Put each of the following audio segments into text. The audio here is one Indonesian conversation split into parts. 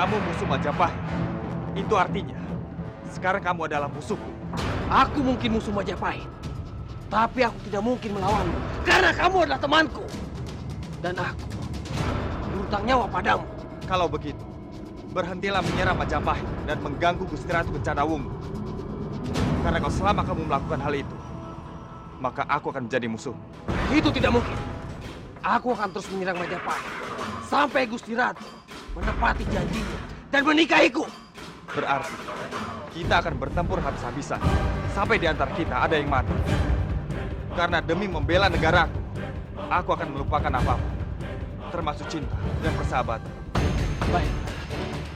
kamu musuh Majapahit, itu artinya sekarang kamu adalah musuhku. Aku mungkin musuh Majapahit, tapi aku tidak mungkin melawanmu karena kamu adalah temanku. Dan aku berhutang nyawa padamu. Kalau begitu, berhentilah menyerang Majapahit dan mengganggu Gusti Ratu Kencanawunggu. Karena kalau selama kamu melakukan hal itu, maka aku akan menjadi musuh. Itu tidak mungkin. Aku akan terus menyerang Majapahit sampai Gusti Ratu menepati janjinya dan menikahiku. Berarti kita akan bertempur habis-habisan sampai di antara kita ada yang mati. Karena demi membela negaraku, aku akan melupakan apapun, termasuk cinta dan persahabatan. Baik,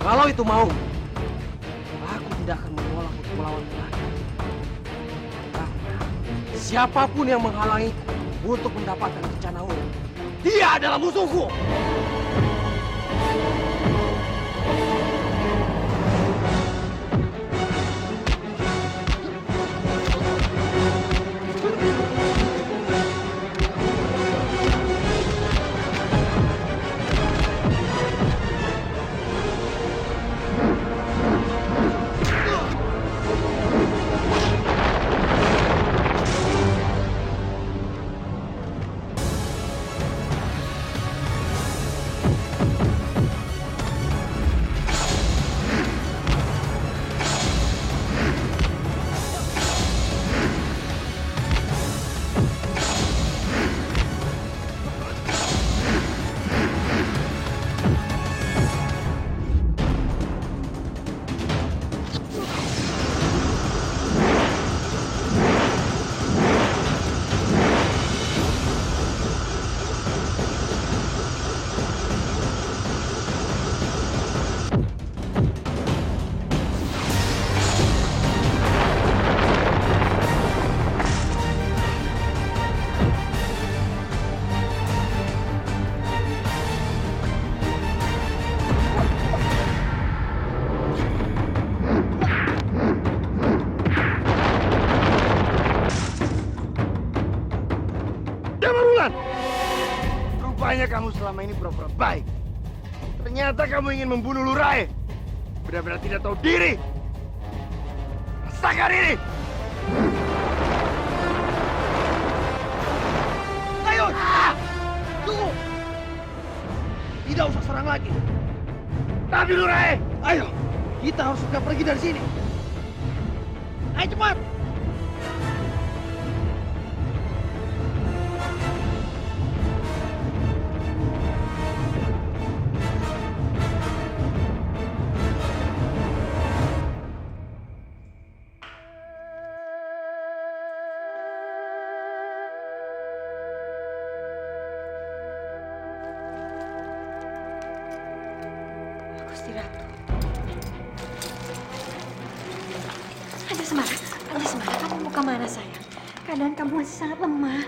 kalau itu mau, aku tidak akan menolak untuk melawanmu lagi. Karena siapapun yang menghalangiku untuk mendapatkan Kencanawunggu, dia adalah musuhku. Rupanya kamu selama ini pura-pura baik. Ternyata kamu ingin membunuh Lurai. Benar-benar tidak tahu diri. Rasakan ini. Ayo! Tunggu! Tidak usah serang lagi. Tapi Lurai! Ayo! Kita harus segera pergi dari sini. Ayo cepat! Gusti Ratu. Ada Semara, kamu mau kemana sayang? Keadaan kamu masih sangat lemah.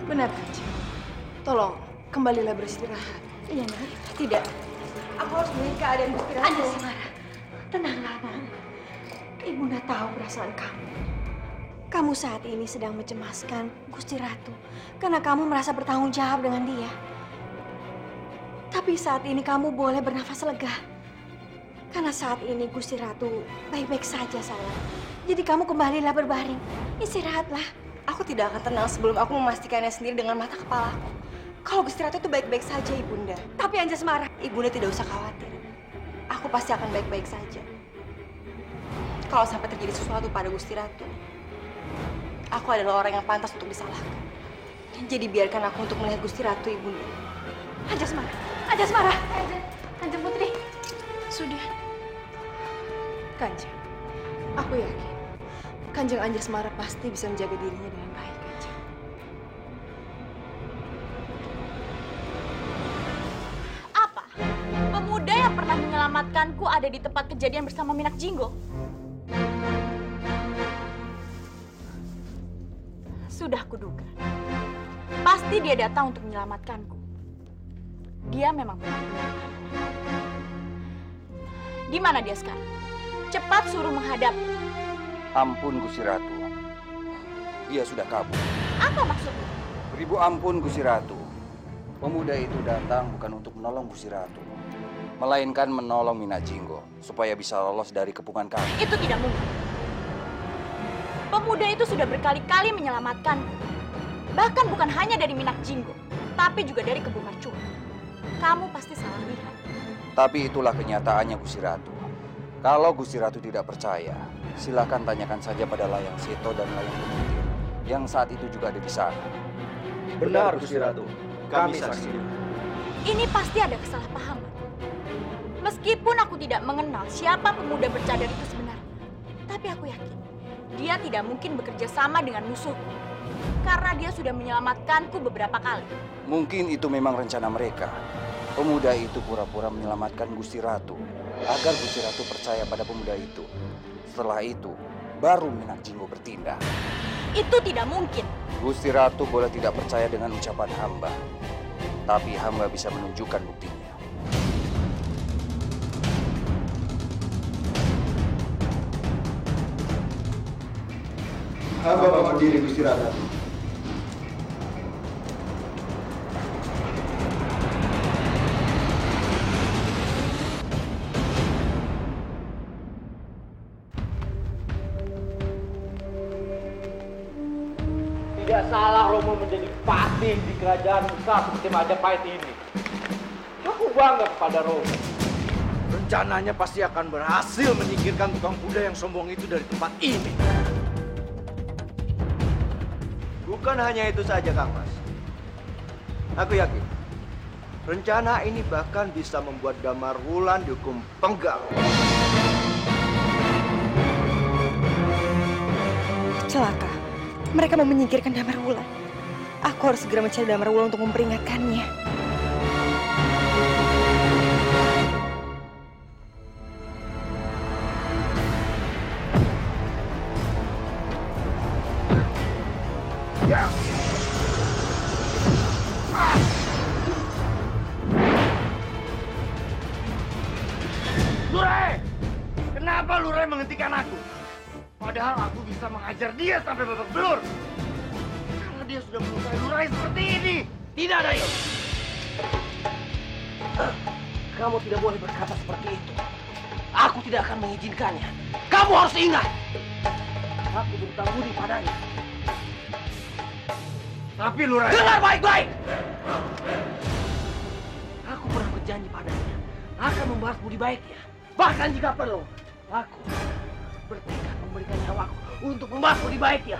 Benar, Kanjeng. Tolong, kembalilah beristirahat. Iya, Nak. Tidak. Aku harus melihat keadaan Gusti Ratu. Ada Semara. Tenanglah, Nak. Ibunda tahu perasaan kamu. Kamu saat ini sedang mencemaskan Gusti Ratu karena kamu merasa bertanggung jawab dengan dia. Tapi saat ini kamu boleh bernafas lega. Karena saat ini Gusti Ratu baik-baik saja, sayang. Jadi kamu kembalilah berbaring. Istirahatlah. Aku tidak akan tenang sebelum aku memastikannya sendiri dengan mata kepalaku. Kalau Gusti Ratu itu baik-baik saja, Ibunda. Tapi Anjasmara, Ibunda tidak usah khawatir. Aku pasti akan baik-baik saja. Kalau sampai terjadi sesuatu pada Gusti Ratu, aku adalah orang yang pantas untuk disalahkan. Jadi biarkan aku untuk melihat Gusti Ratu, Ibunda. Anjasmara, Anjasmara. Kanjeng Putri. Sudah. Kanjeng, aku yakin Kanjeng Anjasmara pasti bisa menjaga dirinya dengan baik, Kanjeng. Apa? Pemuda yang pernah menyelamatkanku ada di tempat kejadian bersama Minak Jinggo? Sudah kuduga. Pasti dia datang untuk menyelamatkanku. Dia memang benar-benar. Di mana dia sekarang? Cepat suruh menghadap. Ampun Gusti Ratu. Dia sudah kabur. Apa maksudnya? Beribu ampun Gusti Ratu. Pemuda itu datang bukan untuk menolong Gusti Ratu. melainkan menolong Minak Jinggo supaya bisa lolos dari kepungan kami. Itu tidak mungkin. Pemuda itu sudah berkali-kali menyelamatkan. Bahkan bukan hanya dari Minak Jinggo, tapi juga dari Kebun Mercua. Kamu pasti salah lihat. Tapi itulah kenyataannya, Gusti Ratu. Kalau Gusti Ratu tidak percaya, silakan tanyakan saja pada Layang Seto dan Layang Pemutir yang saat itu juga ada di sana. Benar, Gusti Ratu. Kami saksi. Ini pasti ada kesalahpahaman. Meskipun aku tidak mengenal siapa pemuda bercadar itu sebenarnya, tapi aku yakin dia tidak mungkin bekerja sama dengan musuhku. Karena dia sudah menyelamatkanku beberapa kali. Mungkin itu memang rencana mereka. Pemuda itu pura-pura menyelamatkan Gusti Ratu agar Gusti Ratu percaya pada pemuda itu. Setelah itu, baru Minak Jinggo bertindak. Itu tidak mungkin. Gusti Ratu boleh tidak percaya dengan ucapan hamba, tapi hamba bisa menunjukkan buktinya. Hamba mohon diri, Gusti Ratu. Tidak salah Romo menjadi patih di kerajaan besar seperti Majapahit ini. Aku bangga kepada Romo. Rencananya pasti akan berhasil menyingkirkan tukang kuda yang sombong itu dari tempat ini. Bukan hanya itu saja, Kang Mas. Aku yakin rencana ini bahkan bisa membuat Damar Wulan dihukum penggal. Celaka. Mereka mau menyingkirkan Damar Wulan. Aku harus segera mencari Damar Wulan untuk memperingatkannya. Lurai! Kenapa Lurai menghentikan aku? Padahal aku bisa mengajar dia sampai babak belur. Karena dia sudah melukai Lurai seperti ini. Tidak, Dayo. Kamu tidak boleh berkata seperti itu. Aku tidak akan mengizinkannya. Kamu harus ingat. Aku berhutang budi padanya. Tapi Lurai... Dengar baik-baik! Aku pernah berjanji padanya akan membalas budi baiknya. Bahkan jika perlu, aku bertekad memberikan nyawaku untuk membalas budi baiknya.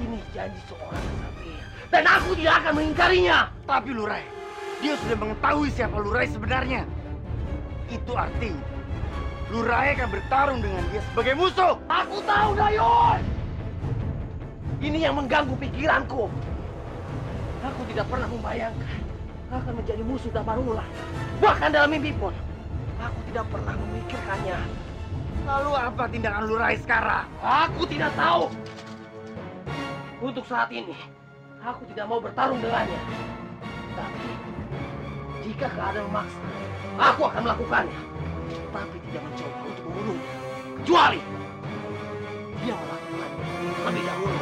Ini janji seorang kesatria, dan aku tidak akan mengingkarinya. Tapi Lurai, dia sudah mengetahui siapa Lurai sebenarnya. Itu artinya Lurai akan bertarung dengan dia sebagai musuh. Aku tahu, Dayon. Ini yang mengganggu pikiranku. Aku tidak pernah membayangkan akan menjadi musuh Damar Wulan. Bahkan dalam mimpi pun, aku tidak pernah memikirkannya. Lalu apa tindakan Lurai sekarang? Aku tidak tahu. Untuk saat ini, aku tidak mau bertarung dengannya. Tapi, jika keadaan memaksa, aku akan melakukannya. Tapi tidak mencoba untuk membunuhnya. Kecuali, dia melakukannya lebih dahulu.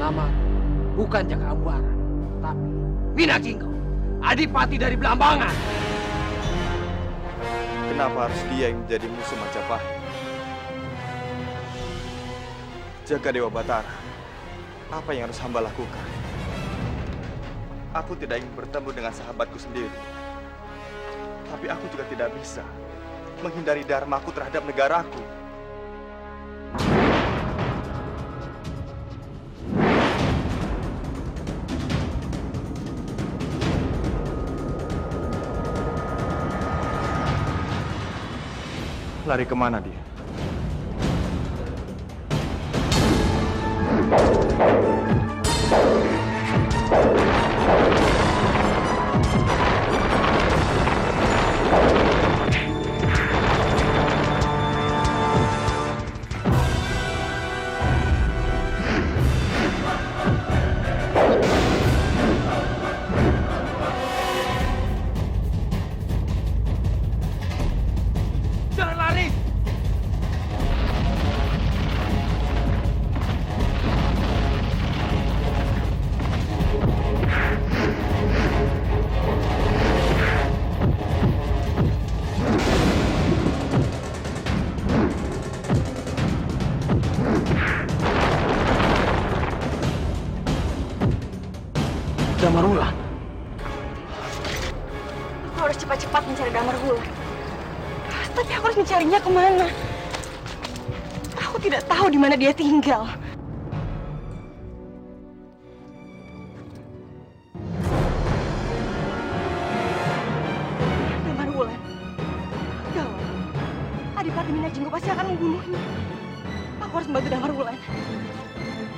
Nama bukan Jaka Ambuara, tapi Minak Jinggo, adipati dari Belambangan. Kenapa harus dia yang menjadi musuh Majapahit? Jaga Dewa Batara, apa yang harus hamba lakukan? Aku tidak ingin bertemu dengan sahabatku sendiri. Tapi aku juga tidak bisa menghindari dharmaku terhadap negaraku. Lari kemana dia? Damarwulan. Aku harus cepat-cepat mencari Damarwulan. Tapi aku harus mencarinya kemana? Aku tidak tahu di mana dia tinggal. Damarwulan. Gawat. Adipati Minajinggo pasti akan membunuhnya. Aku harus membantu Damarwulan.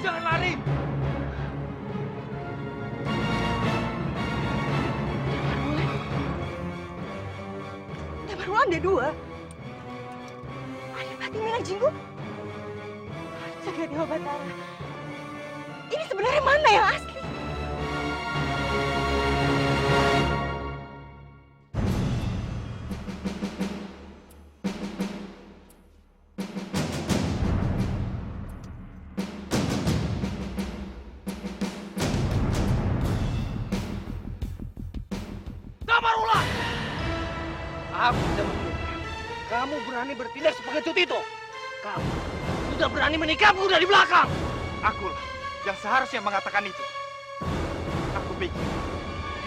Jangan lari! Damarwulan ada dua. Adipati Minajinggo. Jaga Dewa Batara. Ini sebenarnya mana yang asli? Damarwulan! Aku tidak mengira kamu berani bertindak sepengecut itu. Kamu sudah berani menikahku dari belakang. Akulah yang seharusnya mengatakan itu. Aku pikir,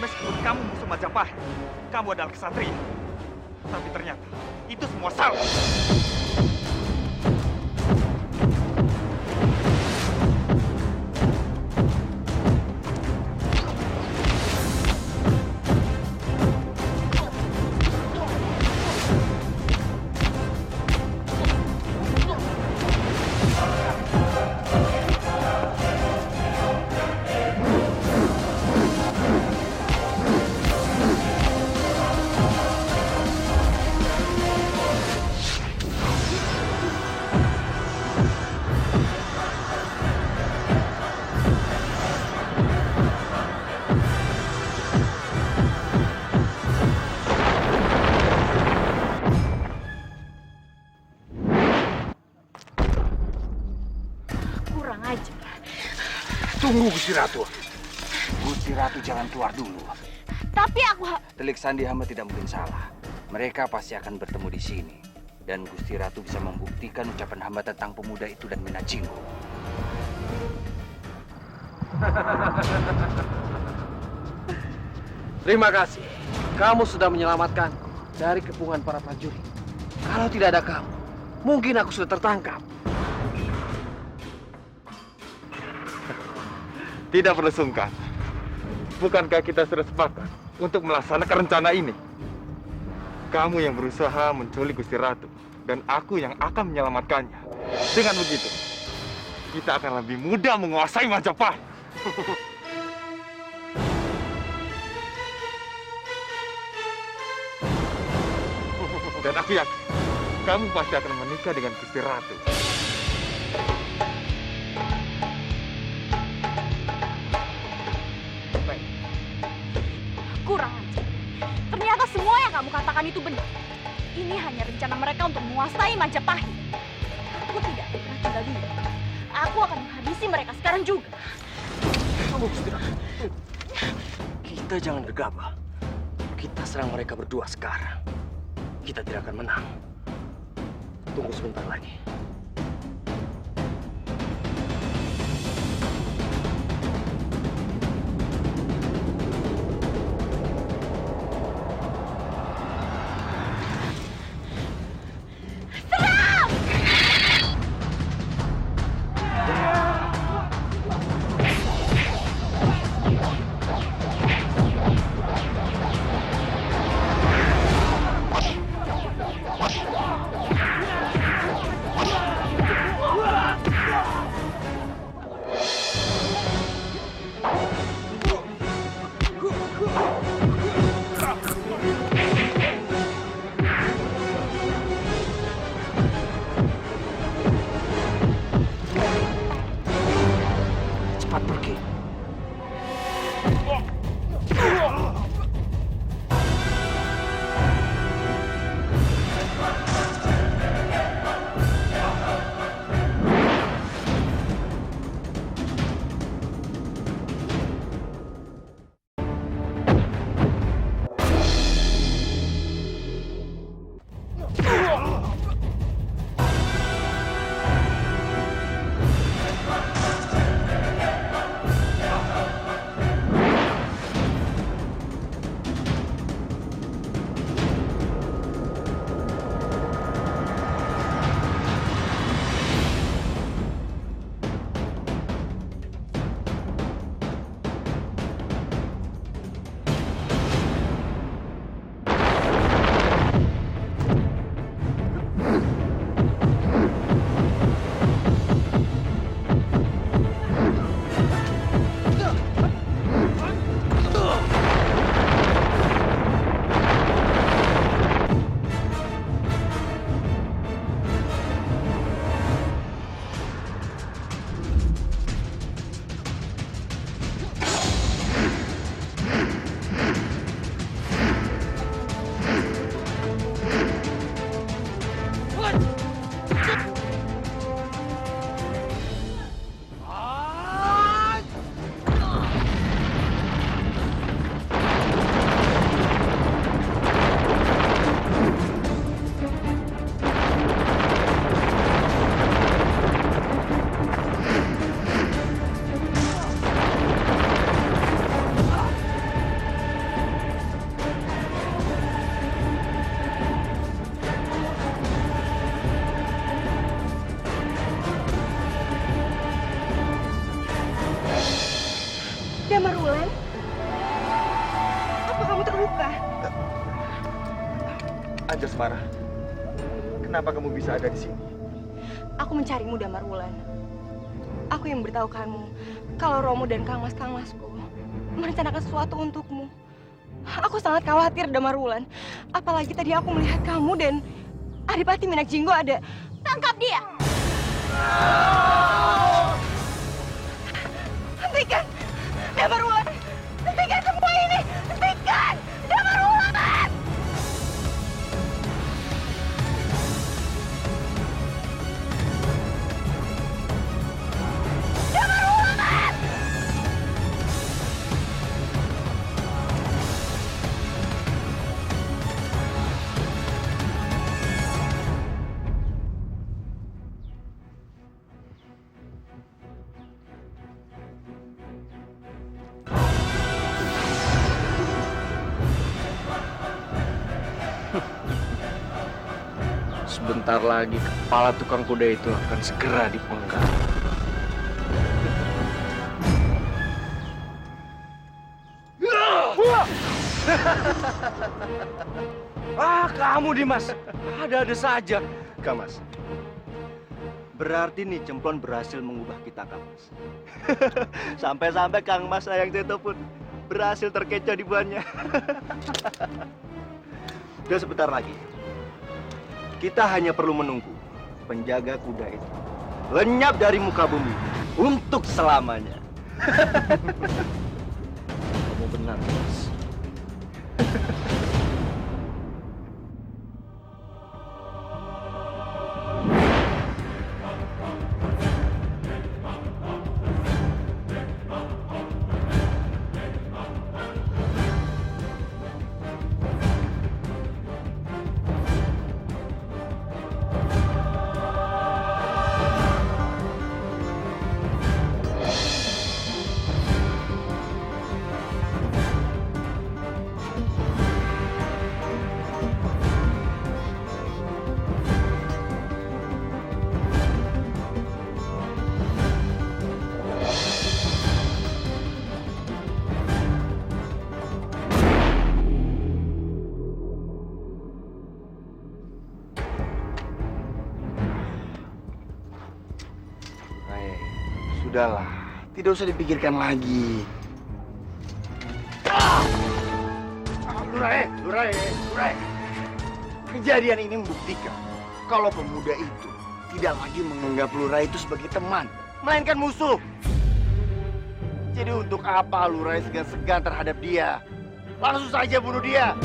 meskipun kamu musuh Majapahit, kamu adalah kesatria. Tapi ternyata itu semua salah. Kurang ajar. Tunggu, Gusti Ratu. Gusti Ratu jangan keluar dulu. Tapi aku... Telik Sandi hamba tidak mungkin salah. Mereka pasti akan bertemu di sini. Dan Gusti Ratu bisa membuktikan ucapan hamba tentang pemuda itu dan Minajinggo. Terima kasih. Kamu sudah menyelamatkanku dari kepungan para prajurit. Kalau tidak ada kamu, mungkin aku sudah tertangkap. Tidak perlu sungkan. Bukankah kita sudah sepakat untuk melaksanakan rencana ini? Kamu yang berusaha menculik Gusti Ratu, dan aku yang akan menyelamatkannya. Dengan begitu, kita akan lebih mudah menguasai Majapahit. Dan aku yakin, kamu pasti akan menikah dengan Gusti Ratu. Kurang ajar. Ternyata semua yang kamu katakan itu benar. Ini hanya rencana mereka untuk menguasai Majapahit. Aku tidak akan pernah tinggal diam. Aku akan menghabisi mereka sekarang juga. Tunggu, Gusti Ratu. Kita jangan gegabah. Kita serang mereka berdua sekarang. Kita tidak akan menang. Tunggu sebentar lagi. Anjasmara, kenapa kamu bisa ada di sini? Aku mencarimu, Damarwulan. Aku yang beritahu kamu kalau Romo dan Kang Masku merencanakan sesuatu untukmu. Aku sangat khawatir, Damarwulan. Apalagi tadi aku melihat kamu dan Adipati Minakjinggo ada. Tangkap dia! Hentikan! Damarwulan! Hentikan semua ini! Hentikan! Damarwulan! Sebentar lagi kepala tukang kuda itu akan segera dipenggal. Kamu Dimas, ada-ada saja. Kang Mas, berarti nih Cemplon berhasil mengubah kita, Kang Mas. Sampai-sampai Kang Mas sayang Seto pun berhasil terkecoh di buahnya. Dan sebentar lagi, kita hanya perlu menunggu penjaga kuda itu lenyap dari muka bumi untuk selamanya. Kamu benar, Dimas. Sudahlah, tidak usah dipikirkan lagi. Lurai. Kejadian ini membuktikan kalau pemuda itu tidak lagi menganggap Lurai itu sebagai teman, melainkan musuh. Jadi untuk apa Lurai segan-segan terhadap dia? Langsung saja bunuh dia.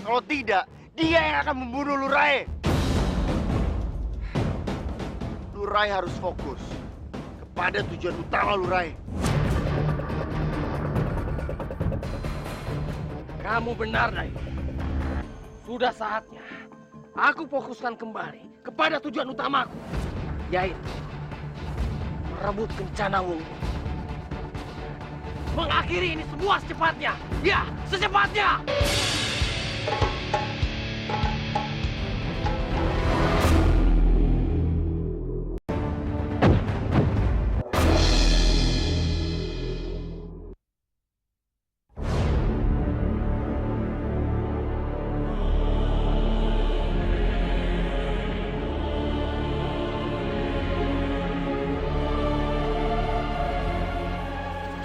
Kalau tidak, dia yang akan membunuh Lurai. Lurai harus fokus pada tujuan utama Lurai. Kamu benar, Dai. Sudah saatnya aku fokuskan kembali kepada tujuan utamaku, yaitu merebut Kencana Wungu. Mengakhiri ini semua secepatnya. Ya, secepatnya.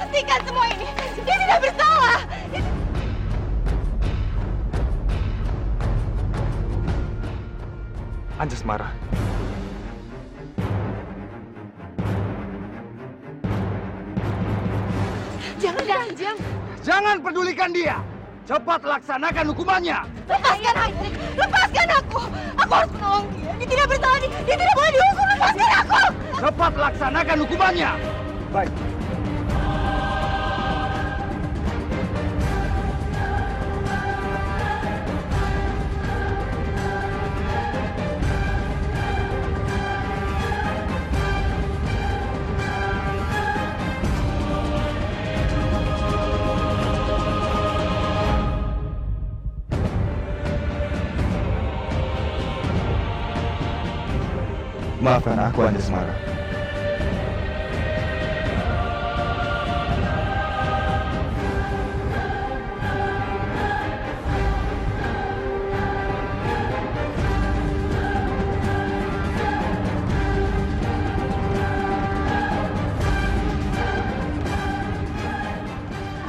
Hentikan semua ini! Dia tidak bersalah! Anjasmara. Jangan, Kanjeng! Jangan pedulikan dia. Cepat laksanakan hukumannya. Lepaskan aku! Lepaskan aku! Aku harus menolong dia! Dia tidak bersalah! Dia tidak boleh dihukum! Lepaskan aku! Cepat laksanakan hukumannya. Baik. Maafkan aku, Anjasmara.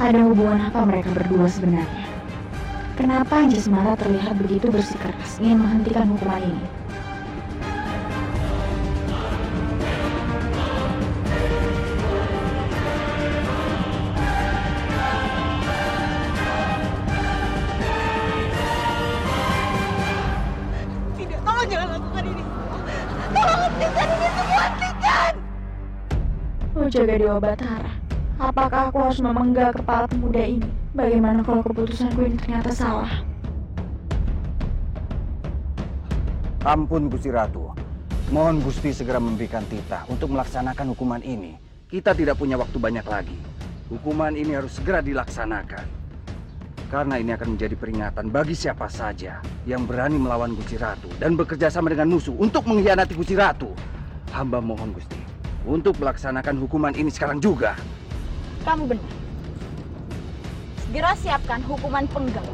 Ada hubungan apa mereka berdua sebenarnya? Kenapa Anjasmara terlihat begitu bersikeras ingin menghentikan hukuman ini? Tidak, tolong jangan lakukan ini. Tolong hentikan ini semua, hentikan! Oh jaga Dewa Batara, apakah aku harus memenggal kepala pemuda ini? Bagaimana kalau keputusanku ini ternyata salah? Ampun Gusti Ratu. Mohon Gusti segera memberikan titah untuk melaksanakan hukuman ini. Kita tidak punya waktu banyak lagi. Hukuman ini harus segera dilaksanakan. Karena ini akan menjadi peringatan bagi siapa saja yang berani melawan Gusti Ratu dan bekerja sama dengan musuh untuk mengkhianati Gusti Ratu. Hamba mohon Gusti untuk melaksanakan hukuman ini sekarang juga. Kamu benar. Segera siapkan hukuman penggal.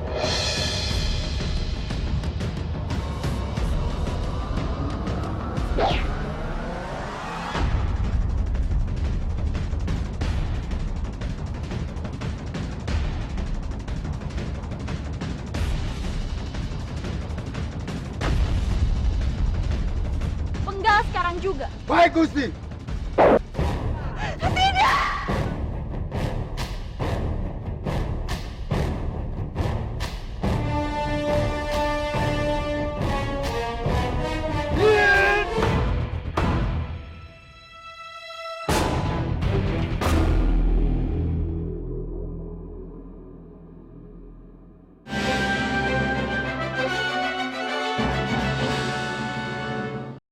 Penggal sekarang juga. Baik Gusti.